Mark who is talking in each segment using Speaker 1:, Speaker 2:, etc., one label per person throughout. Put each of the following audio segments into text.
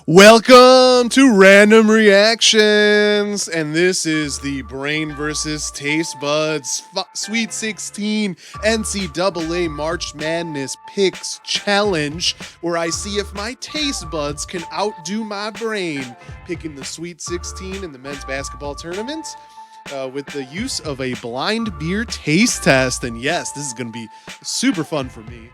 Speaker 1: Welcome to Random Reactions, and this is the Brain versus Taste Buds Sweet 16 NCAA March Madness Picks Challenge, where I see if my taste buds can outdo my brain picking the Sweet 16 in the men's basketball tournament. With the use of a blind beer taste test. And yes, this is going to be super fun for me.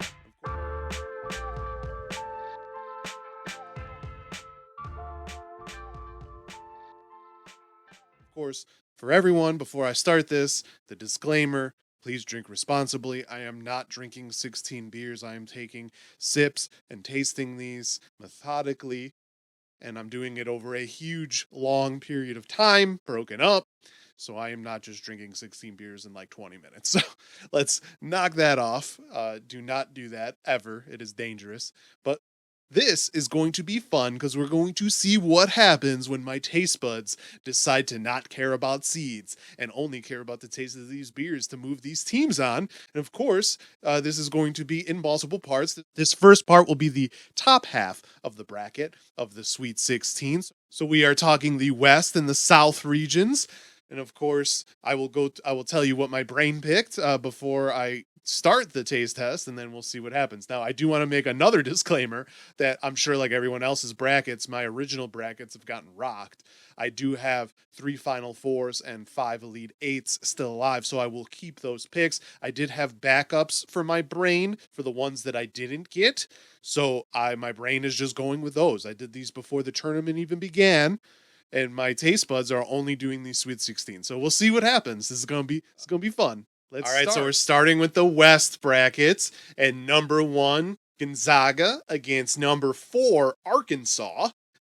Speaker 1: Of course, for everyone, before I start this, the disclaimer: please drink responsibly. I am not drinking 16 beers. I am taking sips and tasting these methodically, and I'm doing it over a huge, long period of time, broken up. So I am not just drinking 16 beers in like 20 minutes. So let's knock that off. Do not do that ever. It is dangerous. But this is going to be fun because we're going to see what happens when my taste buds decide to not care about seeds and only care about the taste of these beers to move these teams on. And of course, this is going to be in multiple parts. This first part will be the top half of the bracket of the Sweet 16. So we are talking the West and the South regions. And of course, I will tell you what my brain picked before I start the taste test, and then we'll see what happens. Now, I do want to make another disclaimer that I'm sure, like everyone else's brackets, my original brackets have gotten rocked. I do have 3 Final Fours and 5 Elite Eights still alive, so I will keep those picks. I did have backups for my brain for the ones that I didn't get, so my brain is just going with those. I did these before the tournament even began, and my taste buds are only doing these Sweet 16. So we'll see what happens. This is gonna be fun. All right, so we're starting with the West brackets, and number 1 Gonzaga against number 4 Arkansas.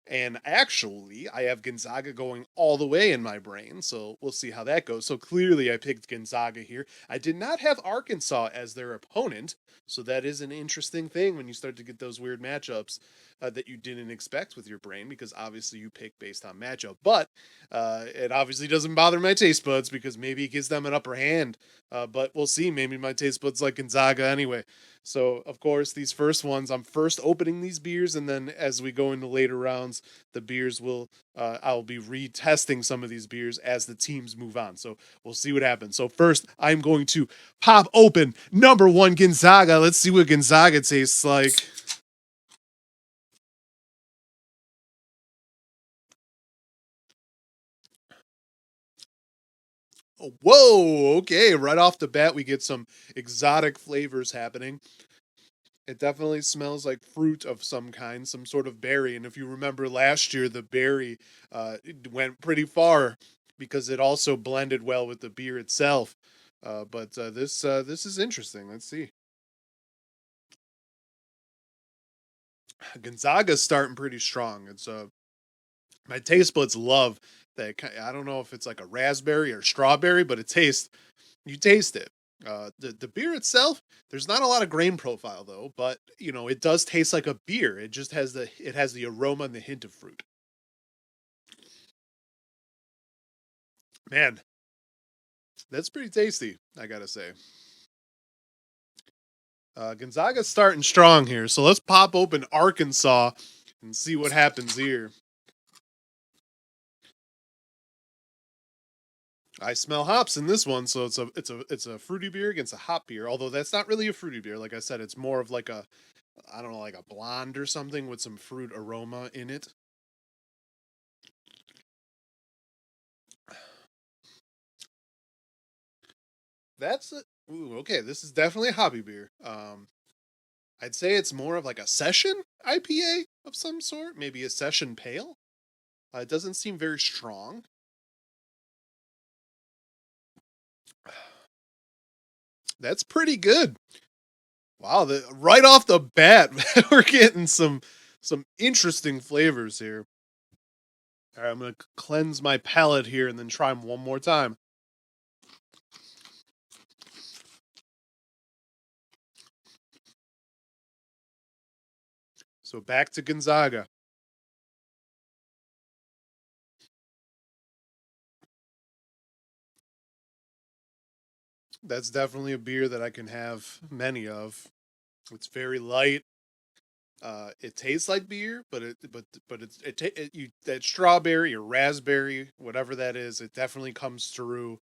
Speaker 1: And actually, I have Gonzaga going all the way in my brain, so we'll see how that goes. So clearly, I picked Gonzaga here. I did not have Arkansas as their opponent, so that is an interesting thing when you start to get those weird matchups that you didn't expect with your brain, because obviously you pick based on matchup. But it obviously doesn't bother my taste buds because maybe it gives them an upper hand. But we'll see. Maybe my taste buds like Gonzaga anyway. So, of course, these first ones, I'm first opening these beers, and then as we go into later rounds, the beers I'll be retesting some of these beers as the teams move on. So we'll see what happens. So first, I'm going to pop open number 1 Gonzaga. Let's see what Gonzaga tastes like. Oh, whoa, okay, right off the bat, we get some exotic flavors happening. It definitely smells like fruit of some kind, some sort of berry. And if you remember last year, the berry went pretty far because it also blended well with the beer itself. But this is interesting. Let's see. Gonzaga's starting pretty strong. It's my taste buds love that. I don't know if it's like a raspberry or strawberry, but you taste it. The beer itself, there's not a lot of grain profile though, but it does taste like a beer. It just has the aroma and the hint of fruit. Man, that's pretty tasty, I gotta say. Gonzaga's starting strong here, so let's pop open Arkansas and see what happens here. I smell hops in this one, so it's a fruity beer against a hop beer. Although that's not really a fruity beer, like I said, it's more of like a, I don't know, like a blonde or something with some fruit aroma in it. That's it. Ooh, okay. This is definitely a hobby beer. I'd say it's more of like a session IPA of some sort, maybe a session pale. It doesn't seem very strong. That's pretty good. Wow, right off the bat, we're getting some interesting flavors here. All right, I'm gonna cleanse my palate here and then try them one more time. So back to Gonzaga. That's definitely a beer that I can have many of. It's very light. It tastes like beer, but that strawberry or raspberry, whatever that is, it definitely comes through.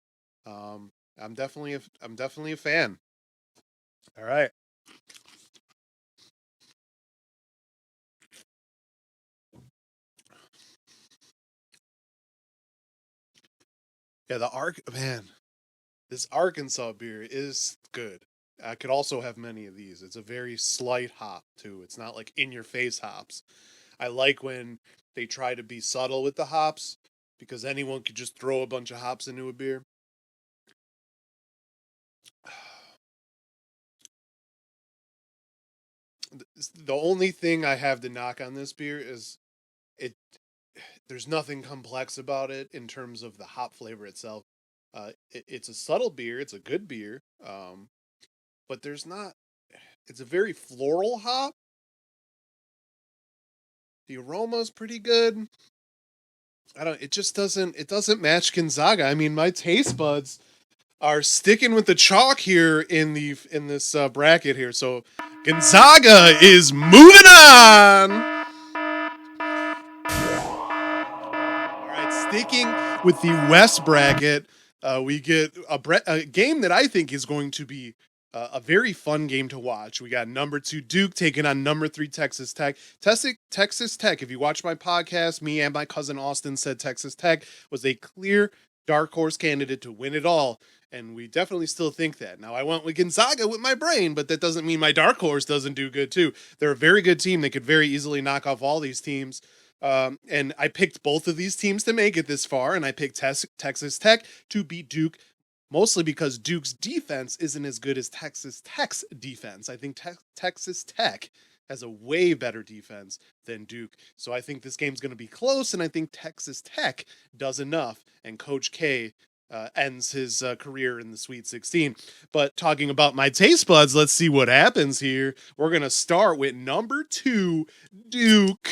Speaker 1: Um, I'm definitely a fan. All right. Yeah, this Arkansas beer is good. I could also have many of these. It's a very slight hop too. It's not like in your face hops. I like when they try to be subtle with the hops because anyone could just throw a bunch of hops into a beer. The only thing I have to knock on this beer is it. There's nothing complex about it in terms of the hop flavor itself. It's a subtle beer. It's a good beer. But there's not. It's a very floral hop. The aroma's pretty good. I don't. It just doesn't. It doesn't match Gonzaga. I mean, my taste buds are sticking with the chalk here in this bracket here. So Gonzaga is moving on. All right, sticking with the West bracket, we get a game that I think is going to be a very fun game to watch. We got number 2 Duke taking on number 3 Texas Tech. Texas Tech, if you watch my podcast, me and my cousin Austin said Texas Tech was a clear dark horse candidate to win it all. And we definitely still think that. Now, I went with Gonzaga with my brain, but that doesn't mean my dark horse doesn't do good too. They're a very good team. They could very easily knock off all these teams. And I picked both of these teams to make it this far, and I picked Texas Tech to beat Duke, mostly because Duke's defense isn't as good as Texas Tech's defense. I think Texas Tech has a way better defense than Duke. So I think this game's going to be close, and I think Texas Tech does enough, and Coach K ends his career in the Sweet 16. But talking about my taste buds, let's see what happens here. We're going to start with number 2, Duke.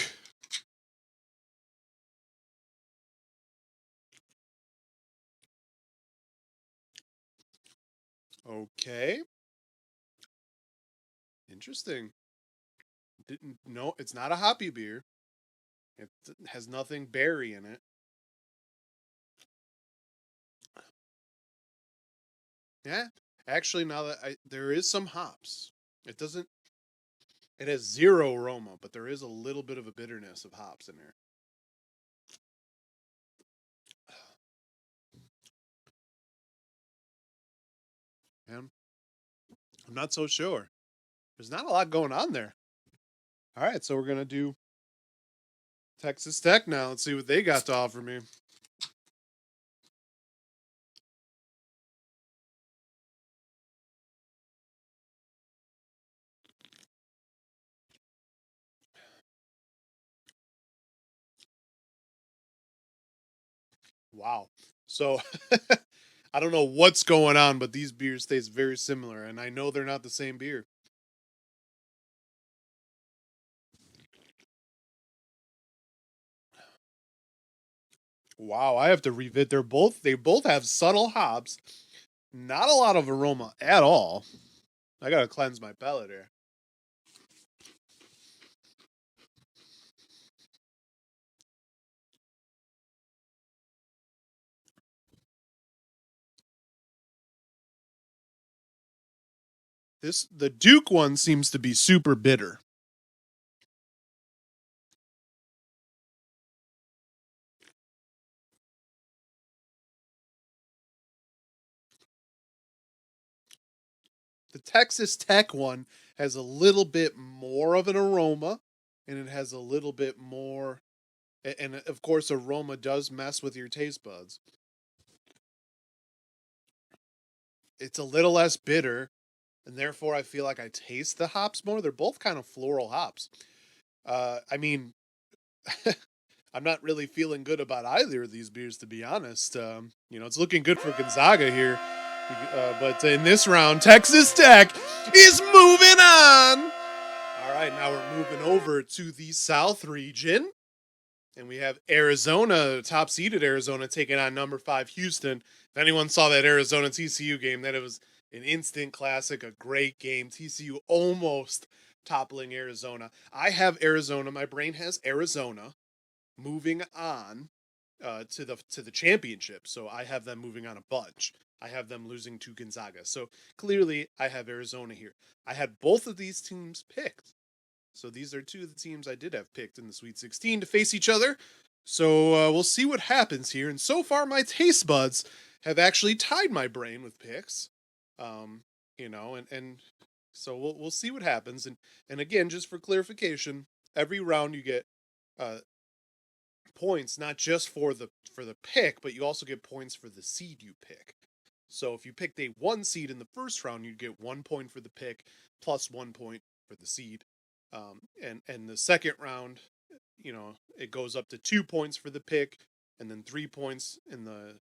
Speaker 1: Okay. Interesting. Didn't no, it's not a hoppy beer. It has nothing berry in it. Yeah. Actually, now that there is some hops. It doesn't it has zero aroma, but there is a little bit of a bitterness of hops in there. And I'm not so sure. There's not a lot going on there. All right, so we're going to do Texas Tech now. Let's see what they got to offer me. Wow. So I don't know what's going on, but these beers taste very similar, and I know they're not the same beer. Wow, I have to revisit. They both have subtle hops, not a lot of aroma at all. I gotta cleanse my palate here. The Duke one seems to be super bitter. The Texas Tech one has a little bit more of an aroma, and it has a little bit more, and of course, aroma does mess with your taste buds. It's a little less bitter, and therefore I feel like I taste the hops more. They're both kind of floral hops. I mean, I'm not really feeling good about either of these beers, to be honest. It's looking good for Gonzaga here. But in this round, Texas Tech is moving on. All right, now we're moving over to the South region. And we have Arizona, top seeded Arizona, taking on number 5 Houston. If anyone saw that Arizona TCU game, that it was an instant classic, a great game. TCU almost toppling Arizona. I have Arizona. My brain has Arizona moving on to the championship. So I have them moving on a bunch. I have them losing to Gonzaga. So clearly, I have Arizona here. I had both of these teams picked. So these are two of the teams I did have picked in the Sweet 16 to face each other. So we'll see what happens here. And so far, my taste buds have actually tied my brain with picks. Um, and so we'll see what happens. And again, just for clarification, every round you get uh, points not just for the pick, but you also get points for the seed you pick. So if you picked a 1 seed in the first round, you'd get 1 point for the pick plus 1 point for the seed. And the second round, it goes up to 2 points for the pick, and then 3 points in the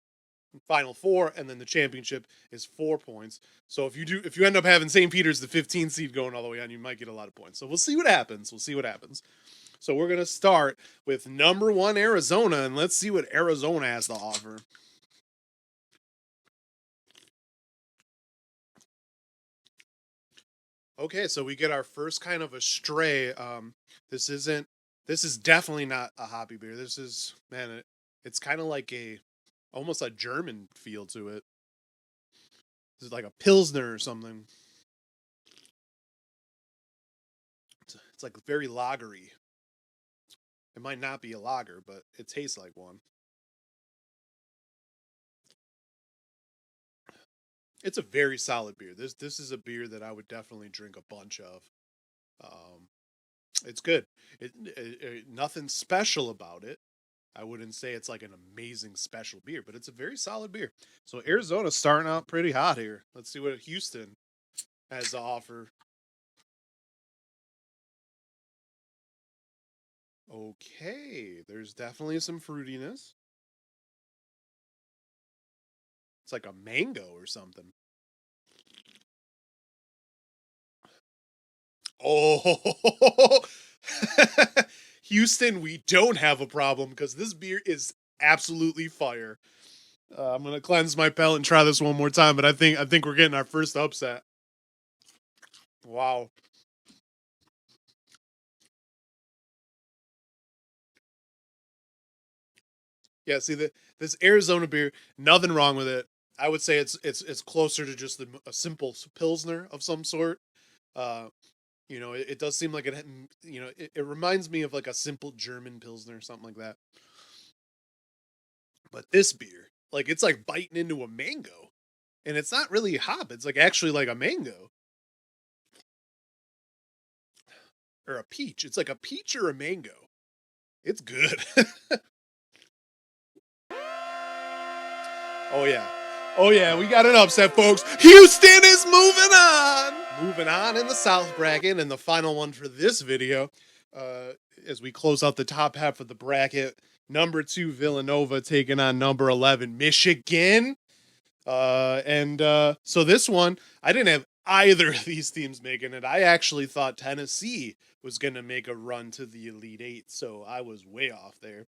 Speaker 1: final four, and then the championship is 4 points. So if you end up having St. Peter's the 15 seed going all the way on, you might get a lot of points. So we'll see what happens. So we're gonna start with number 1 Arizona, and let's see what Arizona has to offer. Okay, so we get our first kind of a stray. This is definitely not a hoppy beer. This is, man, it's kind of like almost a German feel to it. This is like a Pilsner or something. It's like very lagery. It might not be a lager, but it tastes like one. It's a very solid beer. This is a beer that I would definitely drink a bunch of. Um, it's good. Nothing special about it. I wouldn't say it's like an amazing special beer, but it's a very solid beer. So Arizona's starting out pretty hot here. Let's see what Houston has to offer. Okay, there's definitely some fruitiness. It's like a mango or something. Oh, Houston, we don't have a problem because this beer is absolutely fire. I'm gonna cleanse my palate and try this one more time, but I think we're getting our first upset. Wow. Yeah. See this Arizona beer, nothing wrong with it. I would say it's closer to just a simple pilsner of some sort. Uh, it does seem like it reminds me of like a simple German pilsner or something like that. But this beer, like it's like biting into a mango, and it's not really hop. It's like actually like a mango or a peach. It's like a peach or a mango. It's good. Oh yeah. Oh yeah, we got an upset, folks. Houston is moving on. Moving on in the South bracket, and the final one for this video, uh, as we close out the top half of the bracket. Number 2 Villanova taking on number 11 Michigan. So this one, I didn't have either of these teams making it. I actually thought Tennessee was going to make a run to the Elite Eight, so I was way off there.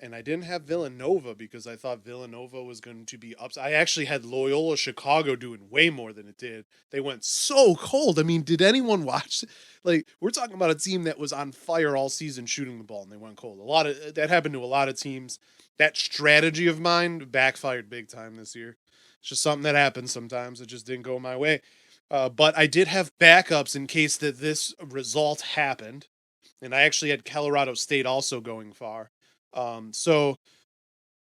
Speaker 1: And I didn't have Villanova because I thought Villanova was going to be up. I actually had Loyola Chicago doing way more than it did. They went so cold. I mean, did anyone watch? Like, we're talking about a team that was on fire all season shooting the ball, and they went cold. A lot of that happened to a lot of teams. That strategy of mine backfired big time this year. It's just something that happens sometimes. It just didn't go my way. But I did have backups in case that this result happened, and I actually had Colorado State also going far. So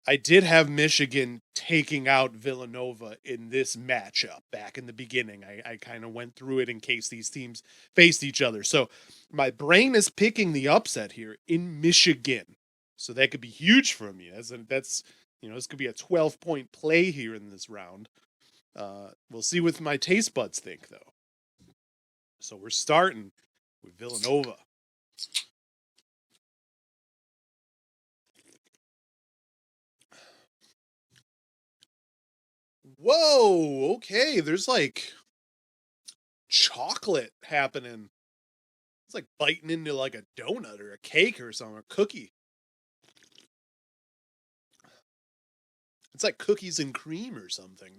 Speaker 1: I did have Michigan taking out Villanova in this matchup back in the beginning. I kind of went through it in case these teams faced each other. So my brain is picking the upset here in Michigan. So that could be huge for me. That's this could be a 12-point play here in this round. We'll see what my taste buds think though. So we're starting with Villanova. Whoa, okay. There's like chocolate happening. It's like biting into like a donut or a cake or something, a cookie. It's like cookies and cream or something.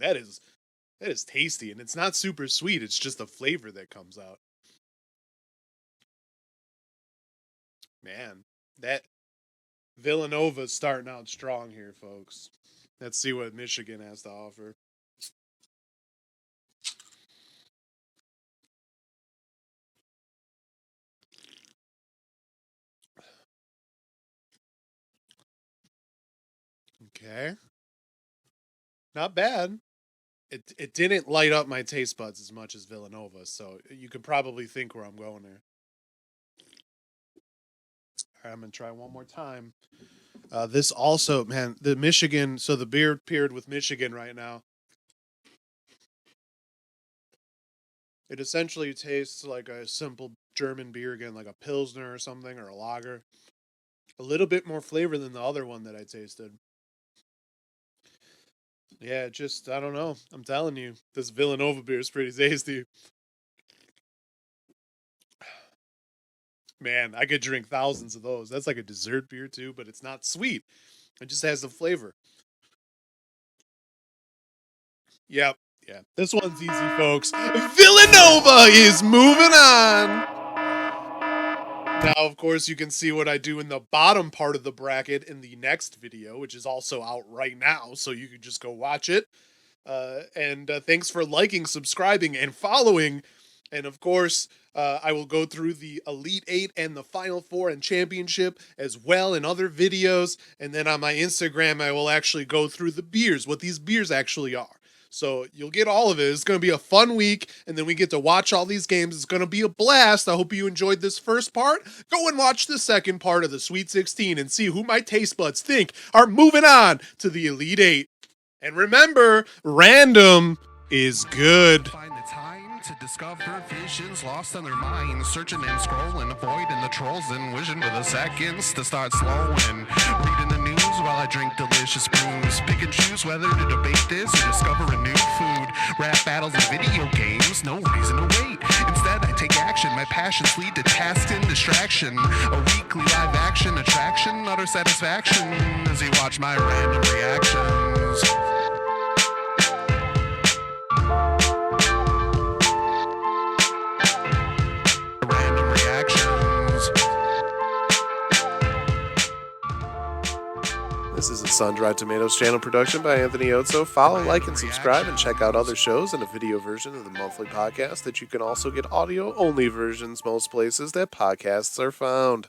Speaker 1: That is tasty, and it's not super sweet. It's just the flavor that comes out. Man, that Villanova's starting out strong here, folks. Let's see what Michigan has to offer. Okay. Not bad. It didn't light up my taste buds as much as Villanova, so you could probably think where I'm going there. All right, I'm gonna try one more time. This also, man, the Michigan. So the beer paired with Michigan right now. It essentially tastes like a simple German beer again, like a Pilsner or something, or a lager. A little bit more flavor than the other one that I tasted. Yeah, just, I don't know. I'm telling you, this Villanova beer is pretty tasty. Man, I could drink thousands of those. That's like a dessert beer too, but it's not sweet. It just has the flavor. Yep. Yeah. This one's easy, folks. Villanova is moving on. Now, of course, you can see what I do in the bottom part of the bracket in the next video, which is also out right now, so you can just go watch it. And thanks for liking, subscribing, and following. And of course, I will go through the Elite Eight and the Final Four and Championship as well in other videos. And then on my Instagram, I will actually go through the beers, what these beers actually are. So you'll get all of it. It's going to be a fun week, and then we get to watch all these games. It's going to be a blast. I hope you enjoyed this first part. Go and watch the second part of the Sweet 16 and see who my taste buds think are moving on to the Elite Eight. And remember, random is good.
Speaker 2: Find the time to discover visions lost on their minds, searching and scrolling, avoiding the trolls and wishing for the seconds to start slowing. Reading the news while I drink delicious brews, pick and choose whether to debate this or discover a new food. Rap battles and video games, no reason to wait. Instead, I take action. My passions lead to tasks and distraction. A weekly live action attraction, utter satisfaction as you watch my random reactions.
Speaker 1: This is a SunDried Tomatoes channel production by Anthony Otso. Follow, like, and subscribe, and check out other shows and a video version of the monthly podcast that you can also get audio-only versions most places that podcasts are found.